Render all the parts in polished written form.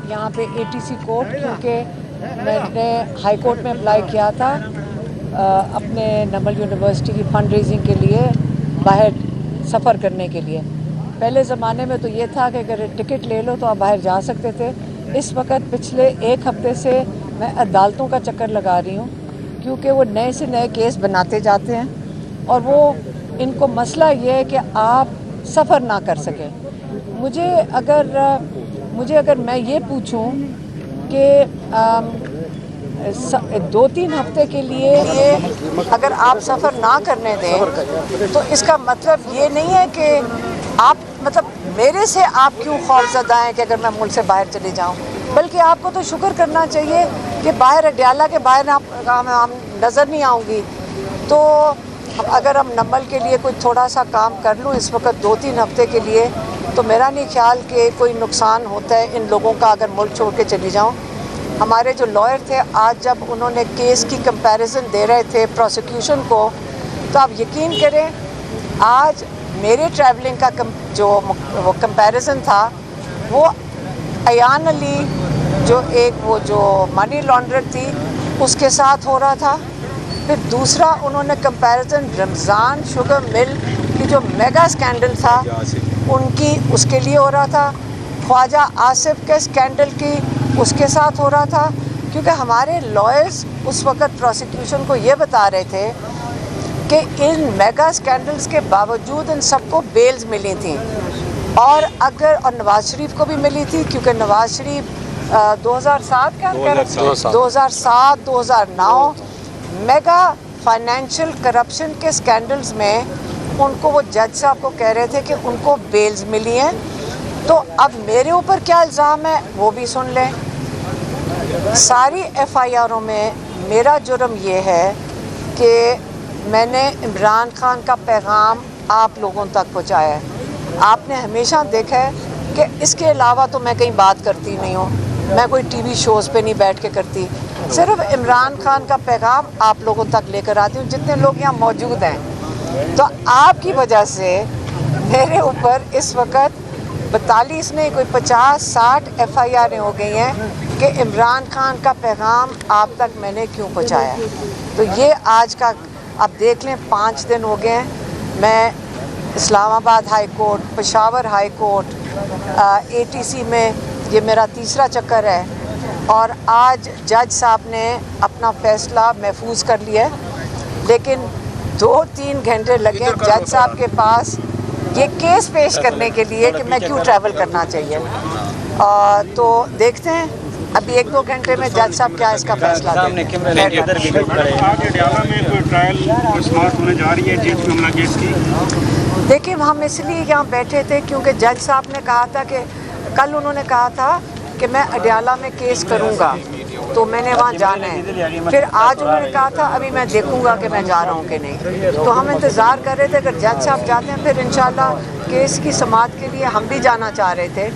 यहाँ पे ATC court, क्योंकि मैंने हाई कोर्ट में अप्लाई किया था अपने नमल यूनिवर्सिटी की फंड रेजिंग के लिए बाहर सफ़र करने के लिए। पहले ज़माने में तो ये था कि अगर टिकट ले लो तो आप बाहर जा सकते थे। इस वक्त पिछले एक हफ्ते से मैं अदालतों का चक्कर लगा रही हूँ, क्योंकि वो नए से नए केस बनाते जाते हैं और वो इनको मसला ये है कि आप सफ़र ना कर सकें। मुझे अगर मैं ये पूछूं कि 2-3 हफ्ते के लिए अगर आप सफ़र ना करने दें तो इसका मतलब ये नहीं है कि आप मेरे से आप क्यों खौफज़दा हैं कि अगर मैं मुल्क से बाहर चले जाऊं, बल्कि आपको तो शुक्र करना चाहिए कि बाहर अडयाला के बाहर हम नज़र नहीं आऊँगी। तो अगर हम नंबल के लिए कोई थोड़ा सा काम कर लूँ इस वक्त 2-3 हफ्ते के लिए, तो मेरा नहीं ख्याल कि कोई नुकसान होता है इन लोगों का अगर मुल्क छोड़ के चली जाऊँ। हमारे जो लॉयर थे, आज जब उन्होंने केस की कंपैरिजन दे रहे थे प्रोसिक्यूशन को, तो आप यकीन करें आज मेरे ट्रैवलिंग का जो कंपैरिजन था वो अयान अली जो मनी लॉन्ड्रर थी उसके साथ हो रहा था। फिर दूसरा उन्होंने कंपैरिजन रमज़ान शुगर मिल की जो मेगा स्कैंडल था उसके लिए हो रहा था, ख्वाजा आसिफ के स्कैंडल की उसके साथ हो रहा था, क्योंकि हमारे लॉयर्स उस वक़्त प्रोसिक्यूशन को ये बता रहे थे कि इन मेगा स्कैंडल्स के बावजूद इन सबको बेल्स मिली थी और नवाज़ शरीफ को भी मिली थी, क्योंकि Nawaz Sharif 2007-2009 mega financial corruption के स्कैंडल्स में उनको वो जज साहब को कह रहे थे कि उनको बेल्स मिली हैं। तो अब मेरे ऊपर क्या इल्ज़ाम है वो भी सुन लें। सारी FIRों में मेरा जुर्म ये है कि मैंने इमरान खान का पैगाम आप लोगों तक पहुंचाया है। आपने हमेशा देखा है कि इसके अलावा तो मैं कहीं बात करती नहीं हूँ, मैं कोई TV शोज़ पे नहीं बैठ के करती, सिर्फ इमरान खान का पैगाम आप लोगों तक लेकर आती हूँ जितने लोग यहाँ मौजूद हैं। तो आपकी वजह से मेरे ऊपर इस वक्त 42 नहीं कोई 50-60 FIR हो गई हैं कि इमरान खान का पैगाम आप तक मैंने क्यों पहुँचाया। तो ये आज का आप देख लें 5 दिन हो गए हैं। मैं Islamabad high court, Peshawar high court, ATC में ये मेरा तीसरा चक्कर है और आज जज साहब ने अपना फ़ैसला महफूज कर लिया है, लेकिन 2-3 घंटे लगे जज साहब के पास ये केस पेश करने के लिए कि मैं क्यों ट्रैवल करना चाहिए। तो देखते हैं अभी 1-2 घंटे में जज साहब क्या इसका फैसला देखिए। हम इसलिए यहाँ बैठे थे क्योंकि जज साहब ने कहा था कि कल उन्होंने कहा था कि मैं अडयाला में केस करूँगा, तो मैंने वहाँ जाना है। फिर आज उन्होंने कहा था अभी मैं देखूँगा कि मैं जा रहा हूँ कि नहीं। तो हम इंतज़ार कर रहे थे अगर जज साहब जाते हैं फिर इंशाल्लाह केस की समाअत के लिए हम भी जाना चाह रहे थे,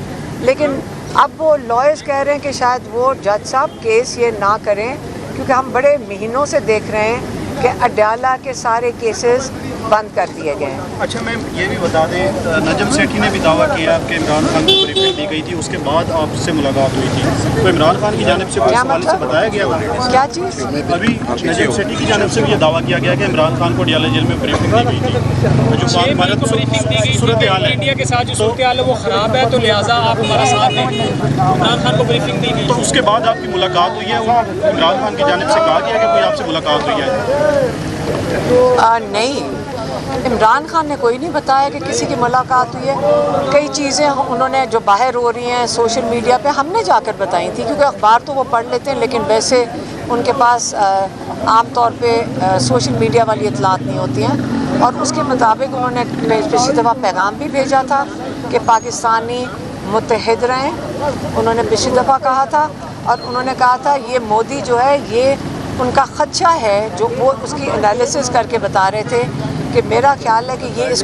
लेकिन अब वो लॉयर्स कह रहे हैं कि शायद वो जज साहब केस ये ना करें, क्योंकि हम बड़े महीनों से देख रहे हैं कि अडयाला के सारे केसेस बंद कर दिए गए हैं। अच्छा मैम, ये भी बता दें, नजम सेठी ने भी दावा किया कि इमरान खान को ब्रीफिंग दी गई थी, उसके बाद आपसे मुलाकात हुई थी, तो इमरान खान की जानिब से क्या से बताया गया क्या चीज़? अभी नजम सेठी की जानिब से भी ये दावा किया गया कि इमरान खान को अडयाला जेल में ब्रीफिंग दी गई थी। जो इंडिया के साथ जो सूरत हाल है वो ख़राब है, तो लिहाजा आप हमारा साथ दें। इमरान खान को ब्रीफिंग दी गई, तो उसके बाद आपकी मुलाकात हुई है, इमरान खान की जानिब से कहा गया कि कोई आपसे मुलाकात हुई है? नहीं, इमरान खान ने कोई नहीं बताया कि किसी की मुलाकात हुई है। कई चीज़ें उन्होंने जो बाहर हो रही हैं सोशल मीडिया पे हमने जाकर बताई थी, क्योंकि अखबार तो वो पढ़ लेते हैं, लेकिन वैसे उनके पास आम तौर पे सोशल मीडिया वाली इतलात नहीं होती हैं। और उसके मुताबिक उन्होंने पिछली दफ़ा पैगाम भी भेजा था कि पाकिस्तानी मुत्तहिद रहें, उन्होंने पिछली दफ़ा कहा था। और उन्होंने कहा था ये मोदी जो है ये उनका खदशा है, जो वो उसकी एनालिसिस करके बता रहे थे कि मेरा ख्याल है कि ये इस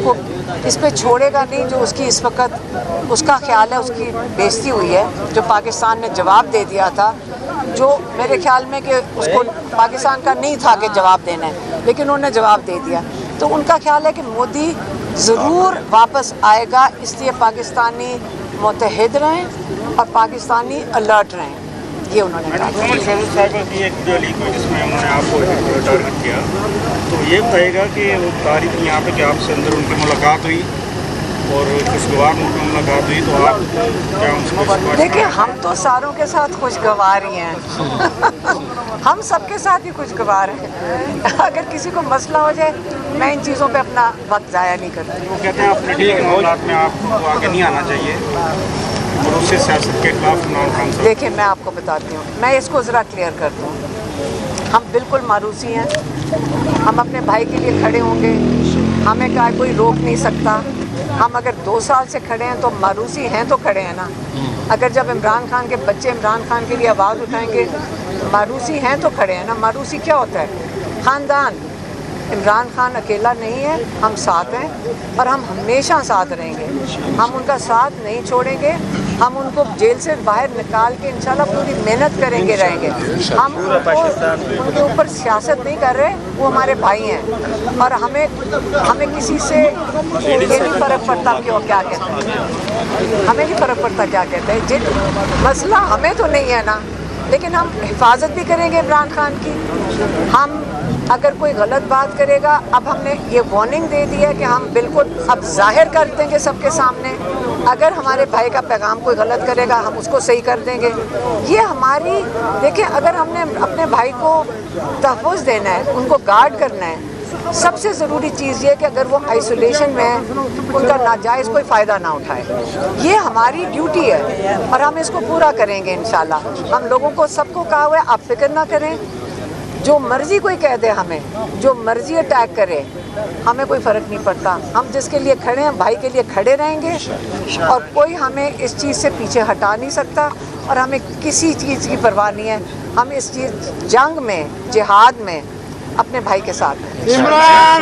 पे छोड़ेगा नहीं, जो उसकी इस वक्त उसका ख्याल है उसकी बेइज्जती हुई है, जो पाकिस्तान ने जवाब दे दिया था, जो मेरे ख्याल में कि उसको पाकिस्तान का नहीं था कि जवाब देना है, लेकिन उन्होंने जवाब दे दिया। तो उनका ख्याल है कि मोदी ज़रूर वापस आएगा, इसलिए पाकिस्तानी मुत्तहिद रहें और पाकिस्तानी अलर्ट रहें, ये उन्होंने कहा। कमल साहब की एक वीडियो लीक हुई जिसमें उन्होंने आपको टारगेट किया, तो ये बताएगा कि वो तारीख यहाँ पे कि आपसे अंदर उनकी मुलाकात हुई और खुशगवार मुलाकात हुई, तो आप क्या उनसे देखिए, हम तो सारों के साथ खुशगवार ही हैं हम सबके साथ ही खुशगवार हैं। अगर किसी को मसला हो जाए, मैं इन चीज़ों पे अपना वक्त ज़ाया नहीं करती। वो कहते हैं आप मीडिया के मामलात में आपको आगे नहीं आना चाहिए और उससे सियासत के खिलाफ इमरान खान साहब। देखिए, मैं आपको बताती हूँ, मैं इसको ज़रा क्लियर कर दूँ। हम बिल्कुल मारूसी हैं, हम अपने भाई के लिए खड़े होंगे, हमें क्या कोई रोक नहीं सकता। हम अगर 2 साल से खड़े हैं तो मारूसी हैं तो खड़े हैं ना। अगर जब इमरान खान के बच्चे इमरान खान के लिए आवाज़ उठाएंगे, मारूसी हैं तो खड़े हैं ना। मारूसी क्या होता है? ख़ानदान। इमरान खान अकेला नहीं है, हम साथ हैं और हम हमेशा साथ रहेंगे। हम उनका साथ नहीं छोड़ेंगे। हम उनको जेल से बाहर निकाल के इंशाल्लाह पूरी मेहनत करेंगे रहेंगे। हम उनके ऊपर सियासत नहीं कर रहे, वो हमारे भाई हैं और हमें किसी से ये नहीं फ़र्क पड़ता क्यों क्या कहते हैं। हमें नहीं फ़र्क पड़ता क्या कहते हैं। जिन मसला हमें तो नहीं है ना, लेकिन हम हिफाजत भी करेंगे इमरान खान की। हम अगर कोई गलत बात करेगा, अब हमने ये वार्निंग दे दी है कि हम बिल्कुल अब जाहिर कर देंगे सबके सामने। अगर हमारे भाई का पैगाम कोई गलत करेगा, हम उसको सही कर देंगे। ये हमारी, देखिए, अगर हमने अपने भाई को तहफ़्फ़ुज़ देना है, उनको गार्ड करना है, सबसे ज़रूरी चीज़ ये कि अगर वो आइसोलेशन में है, उनका नाजायज़ कोई फ़ायदा ना उठाए। ये हमारी ड्यूटी है और हम इसको पूरा करेंगे इंशाल्लाह। हम लोगों को सबको कहा हुआ है, आप फिक्र ना करें। जो मर्ज़ी कोई कह दे, हमें जो मर्ज़ी अटैक करे, हमें कोई फ़र्क नहीं पड़ता। हम जिसके लिए खड़े हैं, भाई के लिए खड़े रहेंगे और कोई हमें इस चीज़ से पीछे हटा नहीं सकता और हमें किसी चीज़ की परवाह नहीं है। हम इस चीज़ जंग में, जिहाद में अपने भाई के साथ हैं।